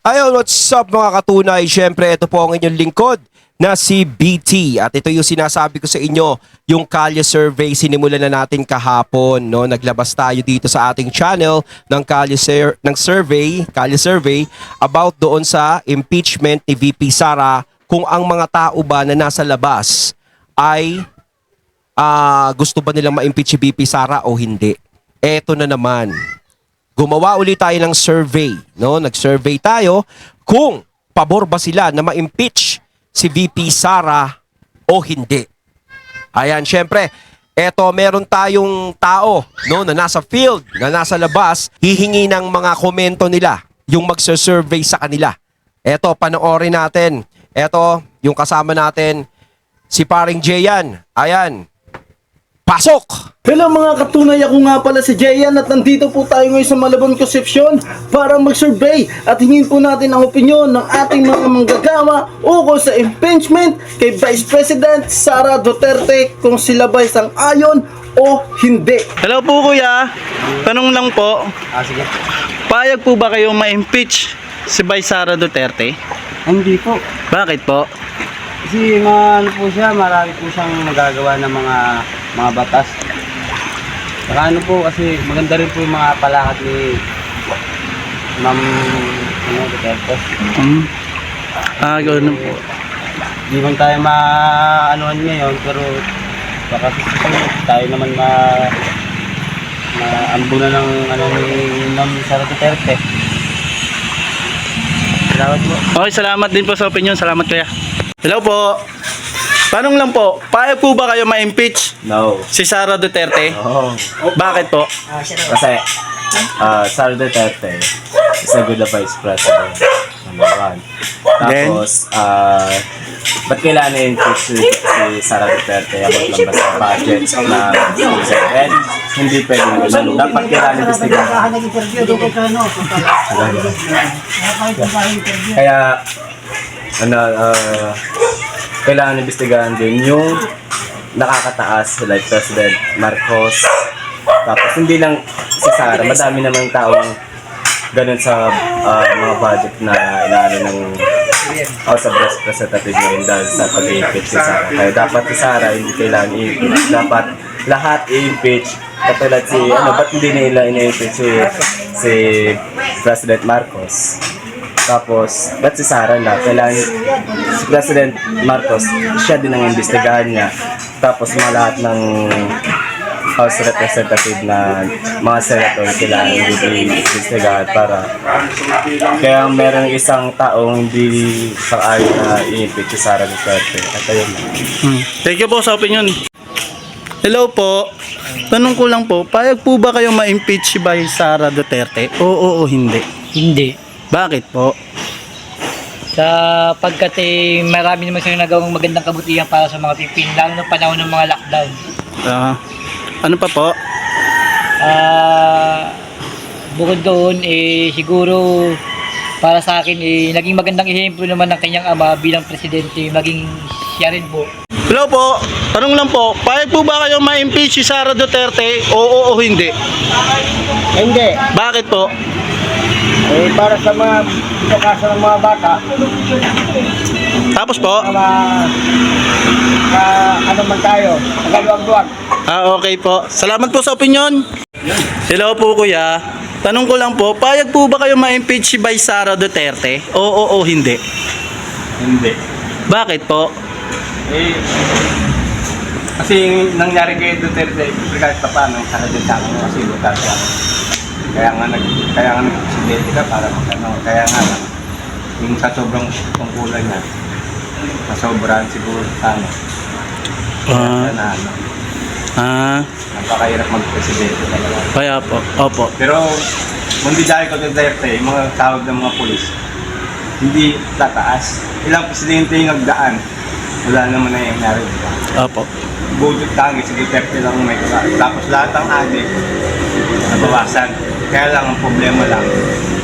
Ayun, what's up mga katunay? Siyempre, ito po ang inyong lingkod na si BT. At ito yung sinasabi ko sa inyo, yung Kalye Survey, sinimulan na natin kahapon. No? Naglabas tayo dito sa ating channel ng Kalye Survey about doon sa impeachment ni VP Sara, kung ang mga tao ba na nasa labas ay gusto ba nilang ma-impeach si VP Sara o hindi. Eto na naman. Gumawa ulit tayo ng survey, no? Nag-survey tayo kung pabor ba sila na ma-impeach si VP Sara o hindi. Ayan, syempre, eto meron tayong tao, no, na nasa field, na nasa labas, hihingi ng mga komento nila, yung magse-survey sa kanila. Eto, panoorin natin. Eto, yung kasama natin, si paring Jayan. Ayan. Pasok! Hello mga katunay, ako nga pala si Jayan at nandito po tayo ngayon sa Malabon, Concepcion para mag-survey at hingin po natin ang opinyon ng ating mga manggagawa ukol sa impeachment kay Vice President Sara Duterte, kung sila ba sang-ayon o hindi. Hello po kuya, tanong lang po, Sige. payag po ba kayo ma-impeach si Vice Sara Duterte? Hindi po. Bakit po? Kasi ano po siya, marami po siyang magagawa ng mga batas. Saka ano po, kasi maganda rin po yung mga palakad ni Ma'am Duterte. Ganoon po. Di man tayo ma-anuhan ngayon, pero baka tayo naman maambunan ng ni Ma'am Sara Duterte. Salamat po. Okay, salamat din po sa opinion. Salamat kuya. Hello po. Tanong lang po, payag po ba kayo ma-impeach No. si Sara Duterte? Oh. Bakit po? Kasi Sara Duterte is a good vice president. Number one. Tapos, ba't kailangan i-impeach si Sara Duterte about lang ba sa budget na and hindi pwedeng dapat kailangan i-investigahan. Kaya, kailangan imbestigahan din yung nakakataas like President Marcos. Tapos hindi lang si Sara, madami namang taong ganun sa mga budget na inaano ng House of Representatives ngayon dahil sa pag-i-impeach si Sara. Kaya dapat si Sara hindi kailangan i-impeach. Dapat lahat i-impeach. Katulad ba't hindi nila i-impeach si President Marcos? Tapos, ba't si Sara na? Kailangan si President Marcos, siya din ang imbestigahan niya. Tapos mga lahat ng House Representative na mga senator kailangan i-imbestigahan para kaya meron isang taong hindi sang-ayon na i-impeach si Sara Duterte. At ayun na. Thank you po sa opinion. Hello po. Tanong ko lang po, payag po ba kayo ma-impeach si Vice Sara Duterte? Oo o hindi? Hindi. Bakit po? Sapagkat marami naman silang nagawang magandang kabutihan para sa mga Pilipino, lalo na panahon ng mga lockdown. Ano pa po? Bukod doon, siguro para sa akin, naging magandang ehemplo naman ng kanyang ama bilang presidente, maging siya rin po. Hello po, tanong lang po, payag po ba kayo ma-impeach si Sara Duterte? Oo o hindi? Hindi. Bakit po? Para sa mga edukasyon ng mga bata, Tapos po? ano man tayo, magaluwag-luwag. Okay po. Salamat po sa opinion. Hello po kuya. Tanong ko lang po, payag po ba kayo ma-impeach si Vice Sara Duterte? Oo o hindi? Hindi. Bakit po? Kasi yung nangyari kay Duterte, kahit pa paano, sana din sa akin kasi Duterte ako. Kaya nga nag-presidente ka para magano. Kaya nga yung sa sobrang tungkulan niya, nasobrahan siguro sana. Napakahirap mag-presidente talaga. Kaya po. Opo. Pero kung di dahil ko Duterte, yung mga tawag ng mga pulis, hindi tataas. Ilang presidente yung nagdaan, wala naman na yung nangyari. Opo. Budget tangi, si Duterte lang may kasama. Tapos lahat ng adik, nabawasan. Kaya lang, ang problema lang,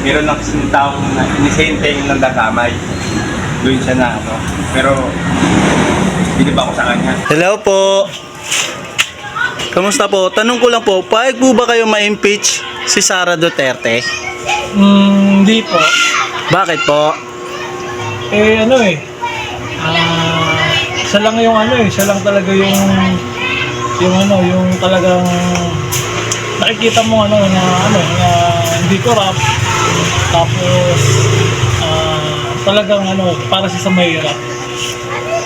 meron ng kasing tao na inisente yung nagdadamay. Doon siya na, Pero, bilib ako sa kanya. Hello po. Kamusta po? Tanong ko lang po, payag po ba kayo ma-impeach si Sara Duterte? Hindi po. Bakit po? Ano eh. Isa lang yung isa lang talaga yung yung talagang nakikita mo na hindi corrupt. Tapos talagang para sa mahirap.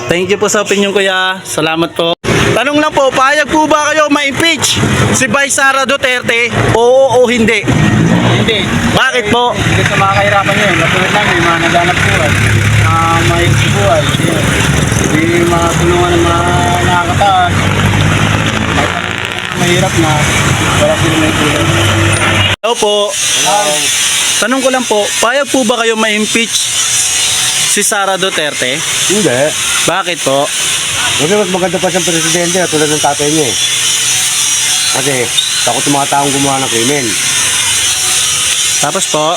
Thank you po sa opinion, kuya. Salamat po. Tanong lang po, payag po ba kayo ma-impeach si Vice Sara Duterte? Oo o hindi? Hindi. Bakit po? Hindi sa mga kahirapan yun. Katulad namin, yung mga naghanap buhay. May buhay. Hindi mga tulungan ng mga nakakataas. Mahirap na. Wala sila may tulong. Hello po. Tanong ko lang po, payag po ba kayo ma-impeach si Sara Duterte? Hindi. Bakit po? Kasi mas maganda pa siyang presidente tulad ng tatay niya eh. Kasi takot yung mga taong gumawa ng krimen. Tapos po,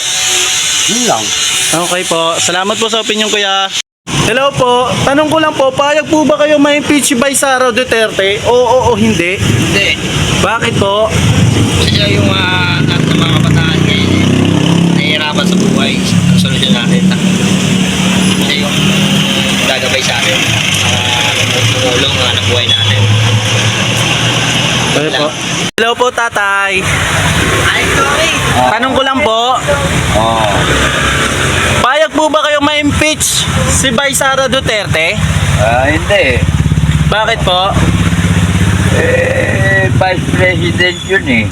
Yun lang. okay po. Salamat po sa opinion, kuya. Hello po. Tanong ko lang po, payag po ba kayo ma-impeach by Sara Duterte? Oo o hindi? Hindi. Bakit po? Kasi yung lahat ng mga kabataan ngayon nahihirapan sa buhay. Ang solusyon natin siya yung gagabay sa atin tumulong ang anak buhay natin. Okay po. Hello po, tatay. Tanong ko lang po, payag po ba kayo ma-impeach si Vice Sara Duterte? Hindi. Bakit po? Vice President yun eh.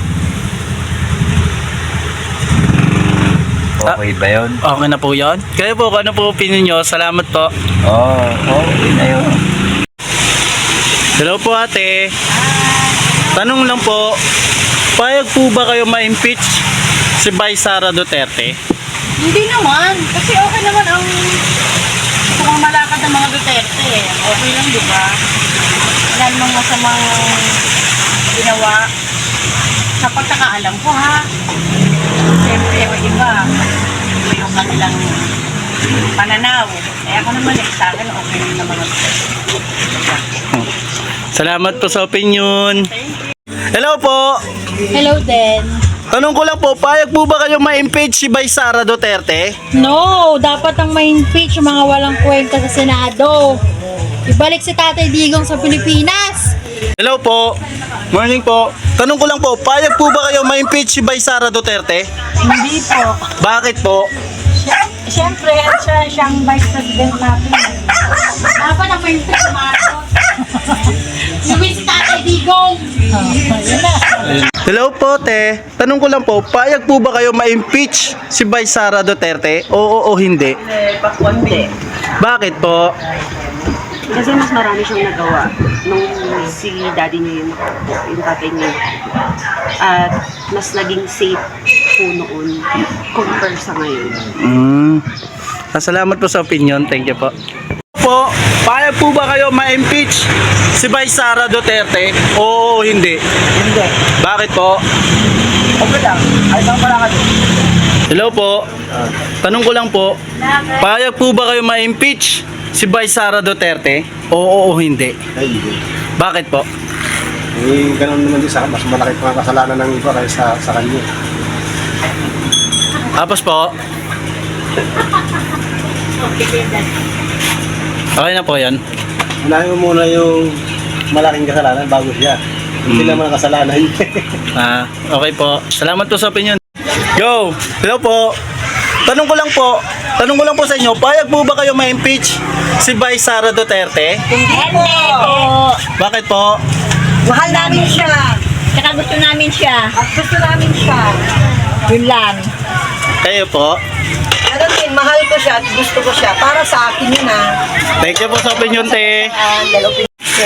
Okay ba yun? Okay na po yun. Kaya po, ano po opinion nyo? Salamat po. Okay na yun. Hello po, ate. Tanong lang po, payag po ba kayo ma-impeach si Vice Sara Duterte? Hindi naman. Kasi okay naman ang malakad ng mga Duterte. Okay lang, di ba? Wala namang masamang ginawa. Sa pagkakaalam ko, ha? Siyempre, yung iba yung kanilang pananaw. Kaya ako naman, sa akin, okay lang naman ang Salamat po sa opinion. Hello po. Hello, Den. Tanong ko lang po, payag po ba kayo ma-impeach si Vice Sara Duterte? No, dapat ang ma-impeach yung mga walang kwenta sa Senado. Ibalik si Tatay Digong sa Pilipinas. Hello po. Morning po. Tanong ko lang po, payag po ba kayo ma-impeach si Vice Sara Duterte? Hindi po. Bakit po? Siyempre, siyang vice president natin. Dapat ang ma-impeach yung mga yung si Tatay Digong. Yun na. Hello po, te. Tanong ko lang po, payag po ba kayo ma-impeach si Vice Sara Duterte? Oo o hindi? Hindi. Bakit po? Kasi mas marami siyang nagawa nung si daddy niya yung tatay niya. At mas naging safe po noon compare sa ngayon. Salamat po sa opinion. Thank you po. Po, payag po ba kayo ma-impeach si Vice Sara Duterte? Oo o hindi? Hindi. Bakit po? Okay lang. Ay, saan pala ka doon? Hello po. Tanong ko lang po, payag po ba kayo ma-impeach si Vice Sara Duterte? Oo o hindi? Ay, hindi. Bakit po? Eh, ganun naman din sa mas malaki pa ang kasalanan ng iba kaysa sa kanya. Tapos po. Okay na po yan. Unahin mo muna yung malaking kasalanan bago siya. Hindi naman ang kasalanan niya. Okay po. Salamat po sa opinion. Yo! Hello po. Tanong ko lang po sa inyo, payag po ba kayo ma-impeach si Vice Sara Duterte? Hindi po. Bakit po? Mahal namin siya. Tsaka gusto namin siya. At gusto namin siya. Yun lang. Kayo po? Ano din, mahal ko siya at gusto ko siya. Para sa akin yun Thank you po sa opinion, te.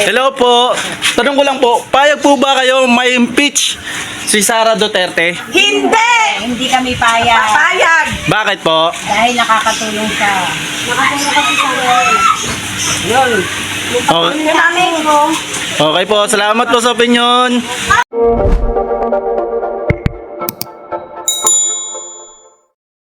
Hello po. Tanong ko lang po, payag po ba kayo ma-impeach si Sara Duterte? Hindi! Hindi kami payag. Payag! Bakit po? Dahil nakakatulong siya. Nakatulong kasi sa akin. Okay. Namin ko. Okay po, salamat po sa opinion.